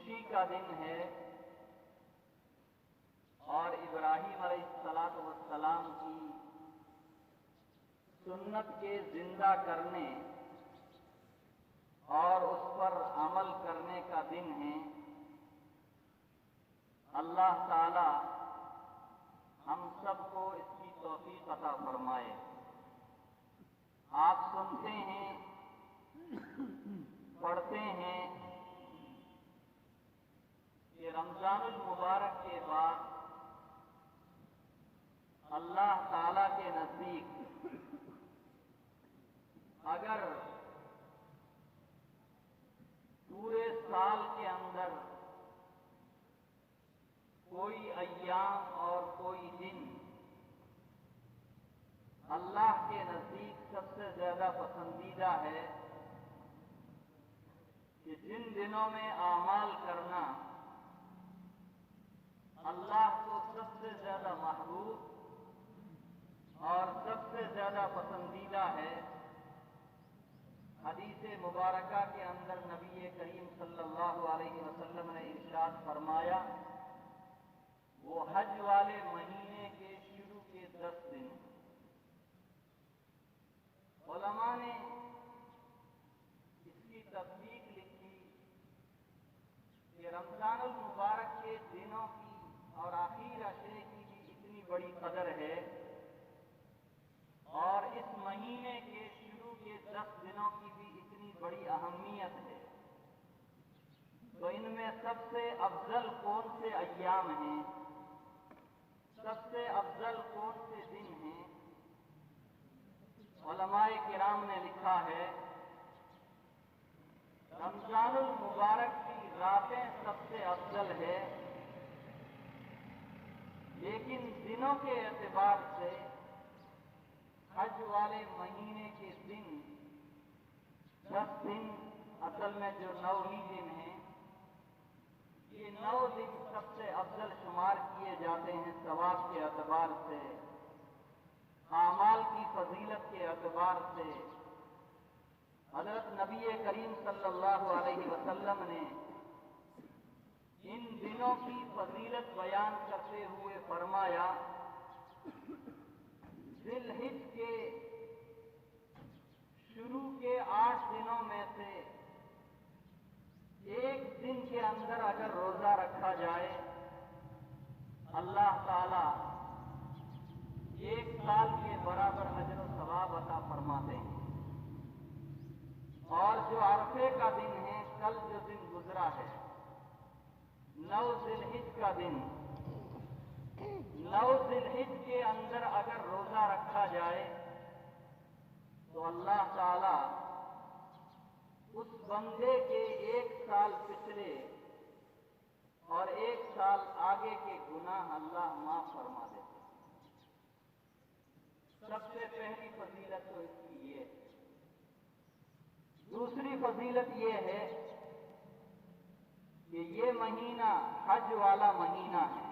خوشی کا دن ہے اور ابراہیم علیہ السلام کی سنت کے زندہ کرنے اور اس پر عمل کرنے کا دن ہے۔ اللہ تعالی ہم سب کو اس کی توفیق عطا فرمائے۔ آپ سنتے ہیں، پڑھتے ہیں کہ رمضان المبارک کے بعد اللہ تعالی کے نزدیک اگر پورے سال کے اندر کوئی ایام اور کوئی دن اللہ کے نزدیک سب سے زیادہ پسندیدہ ہے کہ جن دنوں میں اعمال کرنا اللہ کو سب سے زیادہ محبوب اور سب سے زیادہ پسندیدہ ہے، حدیث مبارکہ کے اندر نبی کریم صلی اللہ علیہ وسلم نے ارشاد فرمایا، وہ حج والے مہینے کے شروع کے 10 دن۔ علماء نے اس کی تصدیق لکھی کہ رمضان المبارک کے دنوں کی اور آخر عشرے کی بھی اتنی بڑی قدر ہے اور اس مہینے کے شروع کے 10 دنوں کی بھی اتنی بڑی اہمیت ہے، تو ان میں سب سے افضل کون سے ایام ہیں، سب سے افضل کون سے دن ہیں؟ علماء کرام نے لکھا ہے، رمضان المبارک کی راتیں سب سے افضل ہے، لیکن دنوں کے اعتبار سے حج والے مہینے کے دن 10 دن، اصل میں جو 9 ہی دن ہیں، یہ 9 دن سب سے افضل شمار کیے جاتے ہیں ثواب کے اعتبار سے، اعمال کی فضیلت کے اعتبار سے۔ حضرت نبی کریم صلی اللہ علیہ وسلم نے ان دنوں کی فضیلت بیان کرتے ہوئے فرمایا، ذی الحج کے شروع کے 8 دنوں میں سے ایک دن کے اندر اگر روزہ رکھا جائے، اللہ تعالی 1 سال کے برابر اجر و ثواب عطا فرماتے ہیں۔ اور جو عرفے کا دن ہے، کل جو دن گزرا ہے 9 ذی الحج کا دن، 9 ذی الحج کے اندر اگر روزہ رکھا جائے تو اللہ تعالی اس بندے کے 1 سال پچھلے اور 1 سال آگے کے گناہ اللہ معاف فرما دیتے ہیں۔ سب سے پہلی فضیلت تو اس کی یہ ہے۔ دوسری فضیلت یہ ہے کہ یہ مہینہ حج والا مہینہ ہے۔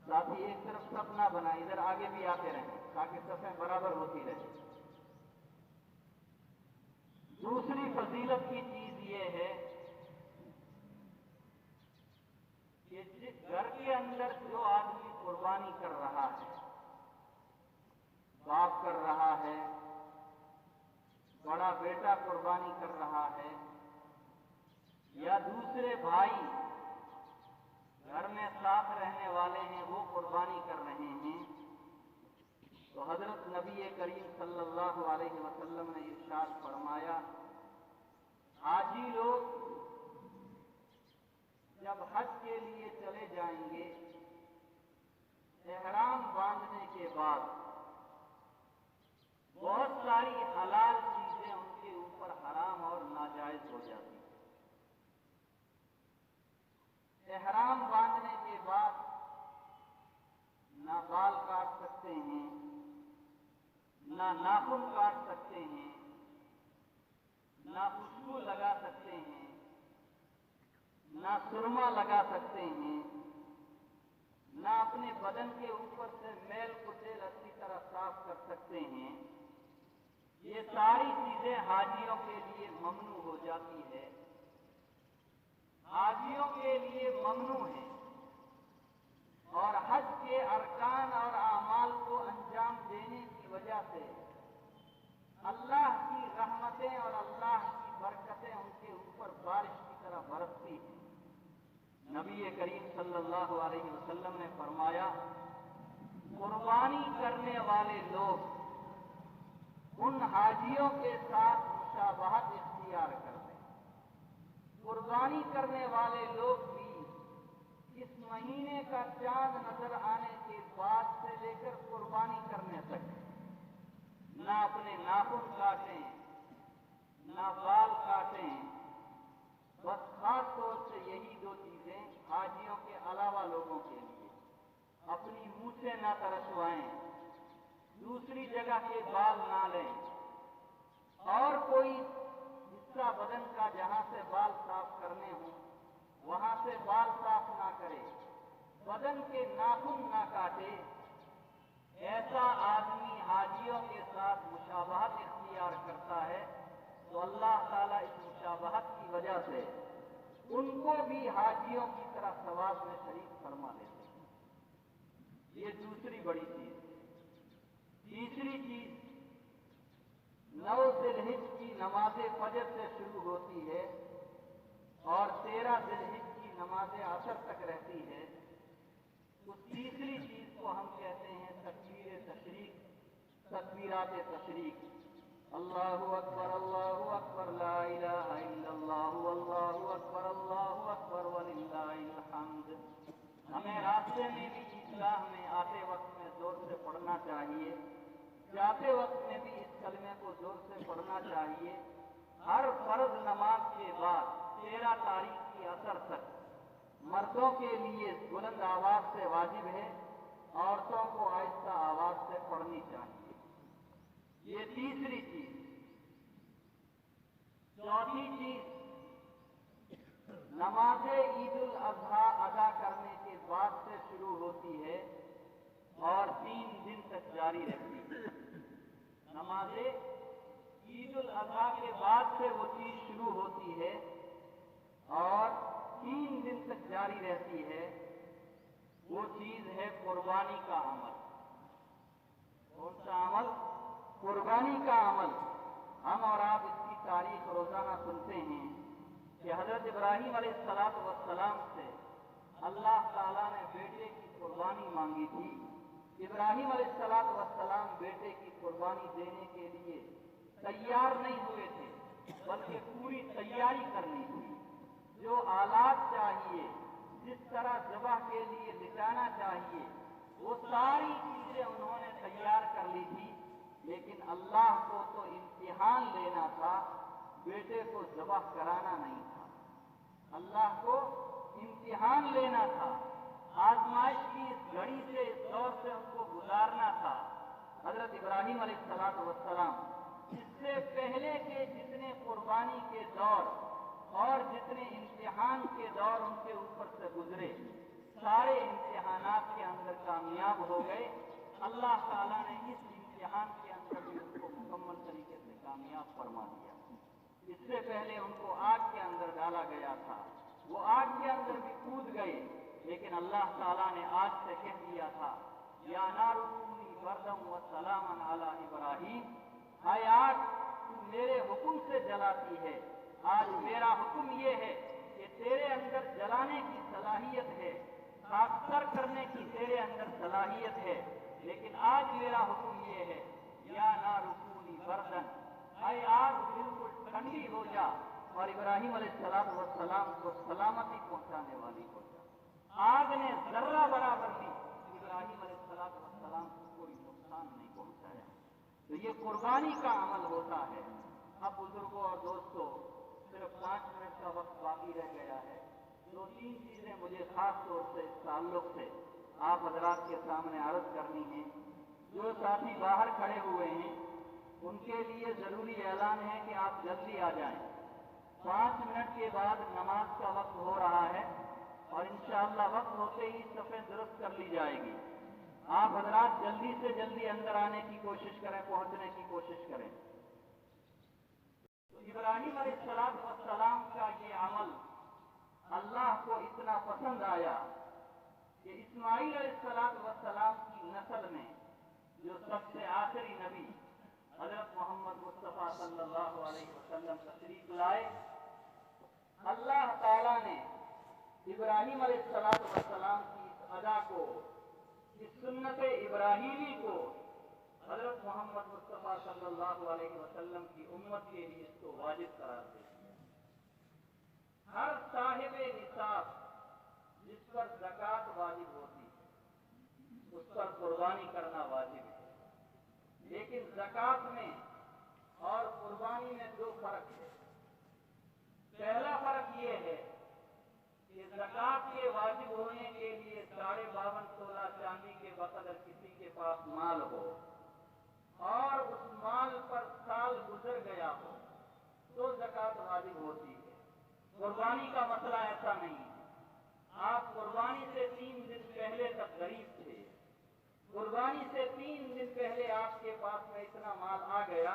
ساتھی ایک طرف صف نہ بنائیں، ادھر آگے بھی آتے رہیں تاکہ صفیں برابر ہوتی رہیں۔ دوسری فضیلت کی چیز یہ ہے کہ جس گھر کے اندر جو آدمی قربانی کر رہا ہے، باپ کر رہا ہے، بڑا بیٹا قربانی کر رہا ہے، یا دوسرے بھائی گھر میں ساتھ رہنے والے ہیں وہ قربانی کر رہے ہیں، تو حضرت نبی کریم صلی اللہ علیہ وسلم نے ارشاد فرمایا، حاجی لوگ جب حج کے لیے چلے جائیں گے، احرام باندھنے کے بعد بہت ساری حلال چیزیں ان کے اوپر حرام اور ناجائز ہو جاتی ہیں۔ احرام باندھنے کے بعد نہ بال کاٹ سکتے ہیں، نہ ناخن کاٹ سکتے ہیں، نہ خوشبو لگا سکتے ہیں، نہ سرما لگا سکتے ہیں، نہ اپنے بدن کے اوپر سے میل کچیل اچھی طرح صاف کر سکتے ہیں۔ یہ ساری چیزیں حاجیوں کے لیے ممنوع ہو جاتی ہے۔ हाजियों के लिए ममनू है और हज के अरकान और आमाल को अंजाम देने की वजह से अल्लाह की रहमतें और अल्लाह की बरकतें उनके ऊपर बारिश की तरह बरसती हैं। नबी करीम सल्लल्लाहु अलैहि वसल्लम ने फरमाया, कुर्बानी करने वाले लोग उन हाजियों के साथ मुशाबहत इख्तियार कर लें। कुर्बानी करने वाले लोग भी इस महीने का चांद नजर आने के बाद से लेकर कुर्बानी करने तक ना अपने नाखून काटें, ना बाल काटें, बस खास तौर से यही दो चीजें हाजियों के अलावा लोगों के लिए, अपनी मूछें ना तरसवाएं, दूसरी जगह के बाल ना लें, और कोई हिस्सा बदन का जहां से बाल साफ करने हों वहां से बाल साफ ना करे, बदन के नाखून ना काटे। ऐसा आदमी हाजियों के साथ मुशाबहत इख्तियार करता है तो अल्लाह ताला इस मुशाबहत की वजह से उनको भी हाजियों की तरह सवाब में शरीक फरमा देते हैं। ये दूसरी बड़ी चीज। तीसरी चीज, 9 ज़िलहिज की नमाज फजर से शुरू होती है और 13 ज़िलहिज की नमाज असर तक रहती है। उस तीसरी चीज को हम कहते हैं तकबीर तशरीक, तकबीरात तशरीक। अल्लाहु अकबर ला इलाहा इल्लल्लाह अल्लाहु अकबर वलिल्लाहिल हम्द। हमें रास्ते में भी ईदगाह में आते वक्त में जोर से पढ़ना चाहिए, जाते वक्त में भी इस कलमे को जोर से पढ़ना चाहिए। हर फर्ज नमाज के बाद 13 तारीख की असर तक मर्दों के लिए बुलंद आवाज से वाजिब है, औरतों को आहिस्ता आवाज से पढ़नी चाहिए। ये तीसरी चीज। चौथी चीज, नमाज ईदुल अजहा अदा करने के बाद से शुरू होती है और 3 दिन तक जारी रहती है। नमाज ईदुल अजहा के बाद से वो चीज शुरू होती है और 3 दिन तक जारी रहती है। वो चीज है कुर्बानी का अमल। कौन सा अमल? कुर्बानी का अमल। हम और आप इसकी तारीख रोजाना सुनते हैं कि हजरत इब्राहीम अलैहिस्सलाम से अल्लाह ताला ने बेटे की कुर्बानी मांगी थी। इब्राहीम अलैहिस्सलाम बेटे की कुर्बानी देने के लिए तैयार नहीं हुए थे, बल्कि पूरी तैयारी करनी थी। जो आलात चाहिए, जिस तरह ज़बह के लिए लिटाना चाहिए, वो सारी चीजें उन्होंने तैयार कर ली थी। लेकिन अल्लाह को तो इम्तिहान लेना था, बेटे को ज़बह कराना नहीं था। अल्लाह को इम्तिहान लेना था, आजमाइश की इस घड़ी से, इस दौर से उनको गुजारना था। हजरत इब्राहीम अलैहिस्सलाम इससे पहले के जितने कुर्बानी के दौर और जितने इम्तिहान के दौर उनके ऊपर से गुजरे, सारे इम्तिहानात के अंदर कामयाब हो गए। अल्लाह ताला ने इस इम्तिहान के अंदर भी उनको मुकम्मल तरीके से कामयाब फरमा दिया। इससे पहले उनको आग के अंदर डाला गया था, वो आग के अंदर भी कूद गए, लेकिन अल्लाह ताला ने आग से कह दिया था, या नारु कूनी बरदम व सलामन अला इब्राहीम। हाय आग, तू मेरे हुक्म से जलाती है। आज मेरा हुक्म ये है कि तेरे अंदर जलाने की सलाहियत है, खाकतर करने की तेरे अंदर सलाहियत है, लेकिन आज मेरा हुक्म ये है, या नारु कूनी बरदन, हाय आग बिल्कुल ठंडी हो जा और इब्राहीम अलैहिस्सलाम को सलामती पहुंचाने वाली हो जा। आग ने जर्रा बराबर भी इब्राहीम अलैहिस्सलाम को कोई नुकसान नहीं पहुंचाया। तो ये कुर्बानी का अमल होता है। अब बुजुर्गों और दोस्तों, सिर्फ 5 मिनट का वक्त बाकी रह गया है। 2-3 चीजें मुझे खास तौर से इस ताल्लुक से आप हजरात के सामने अर्ज करनी है। जो साथी बाहर खड़े हुए हैं उनके लिए जरूरी ऐलान है कि आप जल्दी आ जाएं। 5 मिनट के बाद नमाज का वक्त हो रहा है और इंशाअल्लाह वक्त होते ही सफेद दुरुस्त कर ली जाएगी। आप हजरात जल्दी से जल्दी अंदर आने की कोशिश करें, पहुंचने की कोशिश करें। तो इब्राहीम अलैहिस्सलाम का ये अमल इतना पसंद आया कि इस्माइल अलैहिस्सलाम की नस्ल में जो सबसे आखिरी नबी हजरत मोहम्मद मुस्तफ़ा सल्लल्लाहु अलैहि वसल्लम तशरीफ लाए। अल्लाह ताला ने इब्राहीम अलैहिस्सलाम की इस अदा को, इस सुन्नत इब्राहीमी को हजरत मोहम्मद मुस्तफ़ा सल्लल्लाहु अलैहि वसल्लम की उम्मत के लिए इसको वाजिब करार दे। हर साहिब निसाब जिस पर ज़कात वाजिब होती है उस पर कुर्बानी करना वाजिब है। लेकिन ज़कात में और कुर्बानी में दो फर्क है। पहला फर्क ये है कि ज़कात के वाजिब होने के लिए 52.5 तोला चांदी के बकदर किसी के पास माल हो और उस माल पर साल गुजर गया हो तो ज़कात वाजिब होती है। कुर्बानी का मसला ऐसा नहीं है। आप कुर्बानी से 3 दिन पहले तक गरीब थे, कुर्बानी से 3 दिन पहले आपके पास में इतना माल आ गया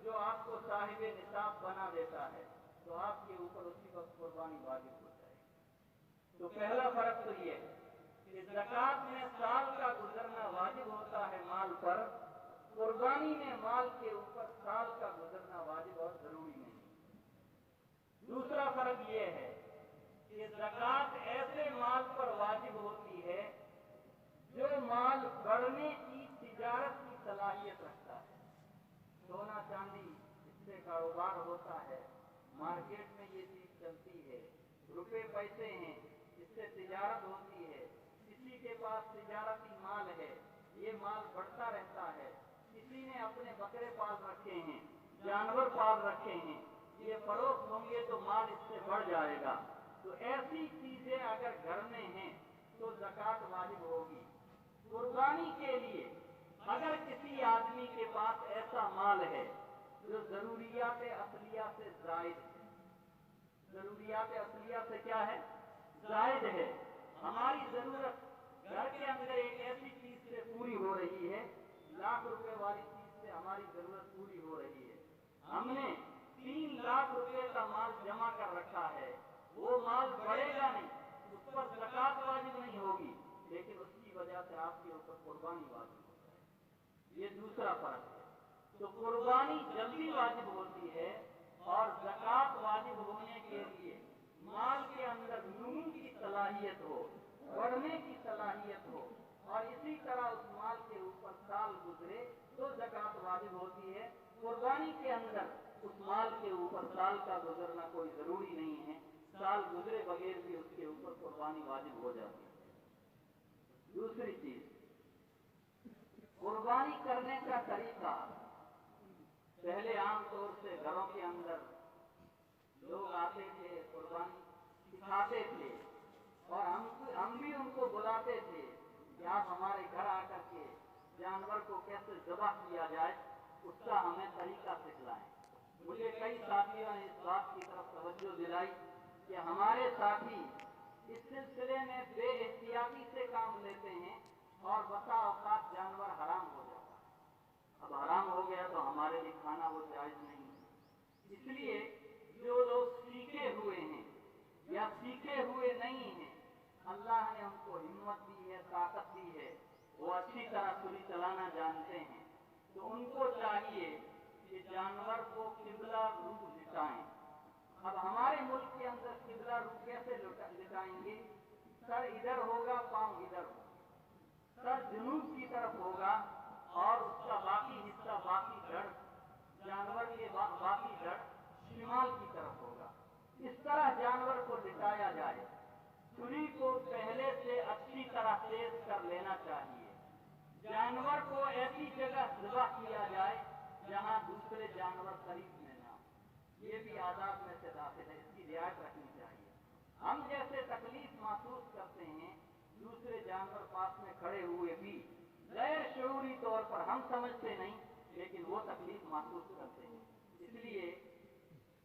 जो आपको साहिब निसाब बना देता है, तो आपके ऊपर उसी वक्त कुर्बानी वाजिब हो जाएगी। तो पहला फर्क तो ये है कि ज़कात में साल का गुजरना वाजिब होता है माल पर, कुर्बानी में माल के ऊपर साल का गुजरना वाजिब और जरूरी नहीं। दूसरा फर्क ये है कि ज़कात ऐसे माल पर वाजिब होती है जो माल बढ़ने की तिजारत की सलाहियत रखता है। सोना चांदी इससे कारोबार होता है, मार्केट में ये चीज चलती है, रुपए पैसे हैं, इससे तिजारत होती है, किसी के पास तिजारती माल है, ये माल बढ़ता रहता है, किसी ने अपने बकरे पाल रखे हैं, जानवर पाल रखे हैं, ये फरोख्त होंगे तो माल इससे बढ़ जाएगा। तो ऐसी चीजें अगर घर में हैं तो ज़कात वाजिब होगी। कुर्बानी के लिए अगर किसी आदमी के पास ऐसा माल है जो जरूरियात असलिया से जायद है, जरूरियात असलिया से क्या है, जायद है, हमारी जरूरत घर के अंदर एक ऐसी चीज से पूरी हो रही है, लाख रुपए वाली चीज से हमारी जरूरत पूरी हो रही है, हमने 3 लाख रुपए का माल जमा कर रखा है, वो माल बढ़ेगा नहीं, उस पर ज़कात वाजिब नहीं होगी, लेकिन उसकी वजह से आपके ऊपर कुर्बानी वाजिब हो जाएगी। ये दूसरा फर्क है। तो कुर्बानी जल्दी वाजिब होती है और ज़कात वाजिब होने के लिए माल के अंदर नमू की सलाहियत हो, बढ़ने की सलाहियत हो और इसी तरह उस माल के ऊपर साल गुजरे तो ज़कात वाजिब होती है। कुर्बानी के अंदर उस माल के ऊपर साल का गुजरना कोई जरूरी नहीं है, साल गुजरे बगैर भी उसके ऊपर कुर्बानी वाजिब हो जाती है। दूसरी चीज, कुर्बानी करने का तरीका पहले आमतौर से घरों के अंदर लोग आते थे, कुर्बानी सिखाते थे और हम भी उनको बुलाते थे कि आप हमारे घर आकर के जानवर को कैसे ज़बह किया जाए उसका हमें तरीका सिखलाएं। मुझे कई साथियों ने इस बात की तरफ तवज्जो दिलाई कि हमारे साथी इस सिलसिले में बेएहतियाती से काम लेते हैं और बसा औकात जानवर हराम हो जाता है। अब हराम हो गया तो हमारे लिए खाना वो जायज नहीं है। इसलिए जो लोग सीखे हुए हैं या सीखे हुए नहीं हैं, अल्लाह ने उनको हिम्मत दी है, ताकत दी है, वो अच्छी तरह छुरी चलाना जानते हैं, तो उनको चाहिए कि जानवर को किबला रूप लिटाएं। अब हमारे मुल्क के अंदर किबला रूप कैसे लिटाएंगे? सर इधर होगा, पांव इधर होगा, सर जुनूब की तरफ होगा और उसका बाकी हिस्सा, बाकी धड़, जानवर के बाकी धड़ शिमाल की तरफ होगा। इस तरह जानवर को लिटाया जाए। छुरी को पहले से अच्छी तरह तेज कर लेना चाहिए। जानवर को ऐसी जगह ज़िबा किया जाए जहां दूसरे जानवर करीब में ना हो। ये भी आदाब में से दाखिल है, इसकी रियायत रखनी चाहिए। हम जैसे तकलीफ महसूस करते हैं, दूसरे जानवर पास में खड़े हुए भी गैर शऊरी तौर पर हम समझते नहीं, लेकिन वो तकलीफ महसूस करते हैं। इसलिए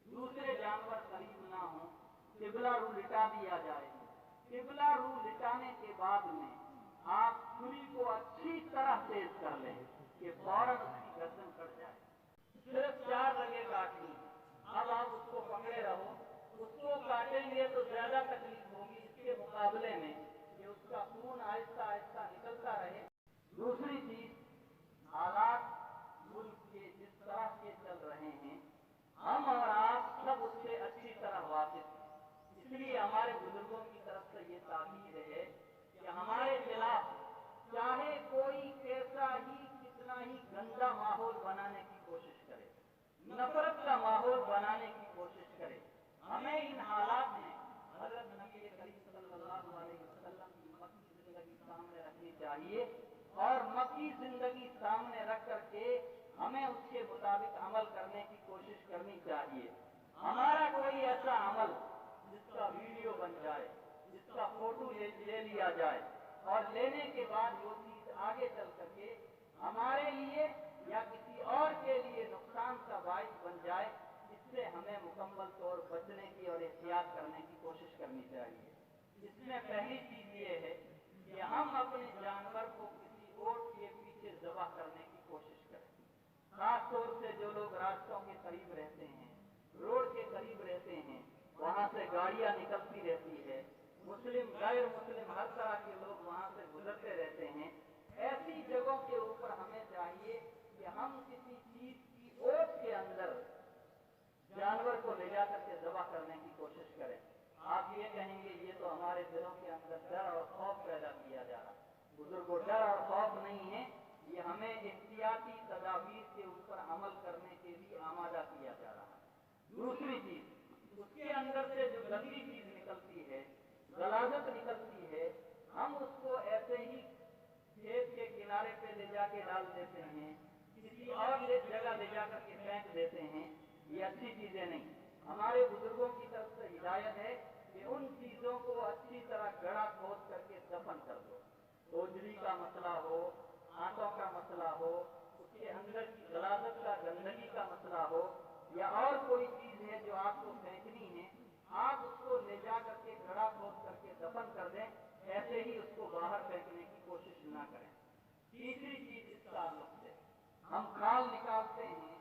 दूसरे जानवर करीब ना हो, किबला रू लिटा दिया जाए। किबला रू लिटाने के बाद में आप छुरी को अच्छी तरह तेज कर लें कि फौरन उसकी गर्दन कट जाए। सिर्फ 4 रगें काटनी। अब आप उसको पकड़े रहो, उसको काटेंगे तो ज्यादा तकलीफ होगी, इसके हम और आप सब उससे अच्छी तरह वाकिफ हैं। इसलिए हमारे बुजुर्गों की तरफ से ये ताकीद है कि हमारे खिलाफ चाहे कोई कैसा ही कितना ही गंदा माहौल बनाने की कोशिश करे, नफरत का माहौल बनाने की कोशिश करे, हमें इन हालात में हज़रत नबी करीम सल्लल्लाहु अलैहि वसल्लम की मक्की जिंदगी सामने रखनी चाहिए और मक्की जिंदगी सामने रख करके हमें उसके मुताबिक अमल करने की कोशिश करनी चाहिए। हमारा कोई ऐसा अमल जिसका वीडियो बन जाए, जिसका फोटो ले लिया जाए और लेने के बाद वो चीज आगे चल करके हमारे लिए या किसी और के लिए नुकसान का बाइस बन जाए, इससे हमें मुकम्मल तौर बचने की और एहतियात करने की कोशिश करनी चाहिए। इसमें पहली चीज ये है कि हम अपने जानवर को किसी और के पीछे ज़बह करने की कोशिश करें। खास तौर से जो लोग रास्तों के करीब रहते हैं, रोड के करीब रहते हैं, वहाँ से गाड़ियाँ निकलती रहती है, मुस्लिम गैर मुस्लिम हर तरह के लोग वहाँ से गुजरते रहते हैं। ऐसी जगहों के ऊपर हमें चाहिए कि हम किसी चीज की ओट के अंदर जानवर को ले जाकर के ज़बह करने की कोशिश करें। आप ये कहेंगे ये तो हमारे दिलों के अंदर डर और खौफ पैदा किया जा रहा है। बुजुर्गों, डर और खौफ नहीं है, ये हमें एहतियाती तदाबीर के ऊपर अमल करने के लिए आमादा किया जा रहा है। दूसरी चीज, उसके अंदर से जो गंदी चीज निकलती है, गलाजत निकलती है, हम उसको ऐसे ही खेत के किनारे पे ले जाके डाल देते हैं, किसी और जगह ले जाकर के फेंक देते हैं। ये अच्छी चीजें नहीं। हमारे बुजुर्गों की तरफ से हिदायत है कि उन चीजों को अच्छी तरह गड़ा खोद करके दफन कर दो। ओजरी का मसला हो, आंतों का मसला हो, उसके अंदर की गलाजत का, गंदगी का मसला हो, या और कोई चीज है जो आपको फेंकनी है, आप उसको ले जा करके गड़ा खोद करके दफन कर दें। ऐसे ही उसको बाहर फेंकने की कोशिश ना करें। तीसरी चीज इस ताल्लुक से, हम खाल निकालते हैं,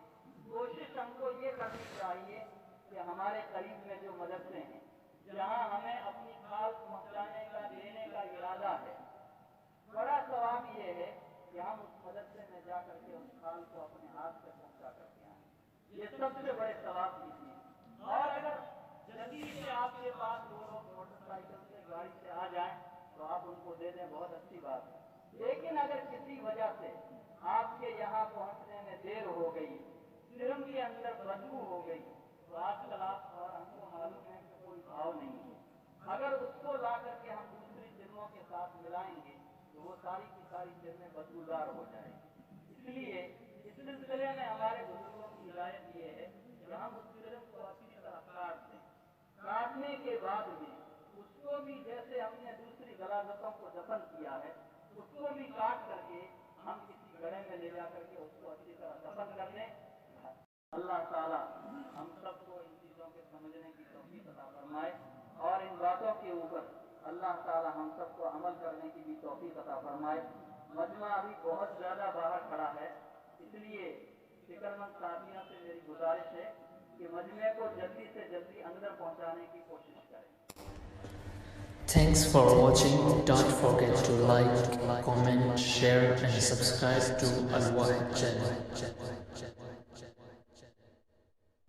कोशिश हमको ये करनी चाहिए कि हमारे करीब में जो मदरसे हैं, जहाँ हमें अपनी खाल पहुँचाने का, देने का इरादा है, बड़ा सवाब ये है कि हम उस मदरसे में जा करके उस खाल को अपने हाथ से पहुँचा करके आए। ये सबसे बड़े सवाब की चीज। और अगर जल्दी से आपके पास वो लोग मोटरसाइकिल से, गाड़ी से आ जाएं तो आप उनको दे दें, बहुत अच्छी बात है। लेकिन अगर किसी वजह से आपके यहाँ पहुँचने में देर हो गई, सिरम के अंदर बदबू हो गई, तो आजकल आप और हमको मालूम है कि कोई भाव नहीं है। अगर उसको ला करके हम दूसरी सिरमों के साथ मिलाएंगे तो वो सारी की सारी सिरमें बदबूदार हो जाएगी। इसलिए इस सिलसिले में हमारे बुजुर्गों की हिदायत ये है कि हम उस सिरम को अच्छी तरह काट दें। काटने के बाद भी उसको भी जैसे हमने दूसरी गलाजतों को दफन किया है, उसको भी काट करके हम किसी गड़े में ले जा करके उसको अच्छी तरह दफन कर दें। अल्लाह ताला हम सबको इन चीज़ों के समझने की तौफीक अता फरमाए और इन बातों के ऊपर अल्लाह ताला हम सबको अमल करने की भी तौफीक अता फरमाए। मजमा अभी बहुत ज़्यादा बाहर खड़ा है, इसलिए फिक्रमंद साथियों से मेरी गुजारिश है कि मजमे को जल्दी से जल्दी अंदर पहुंचाने की कोशिश करें। Thanks for watching. Don't forget to like, comment, share and subscribe to Al Wahid channel.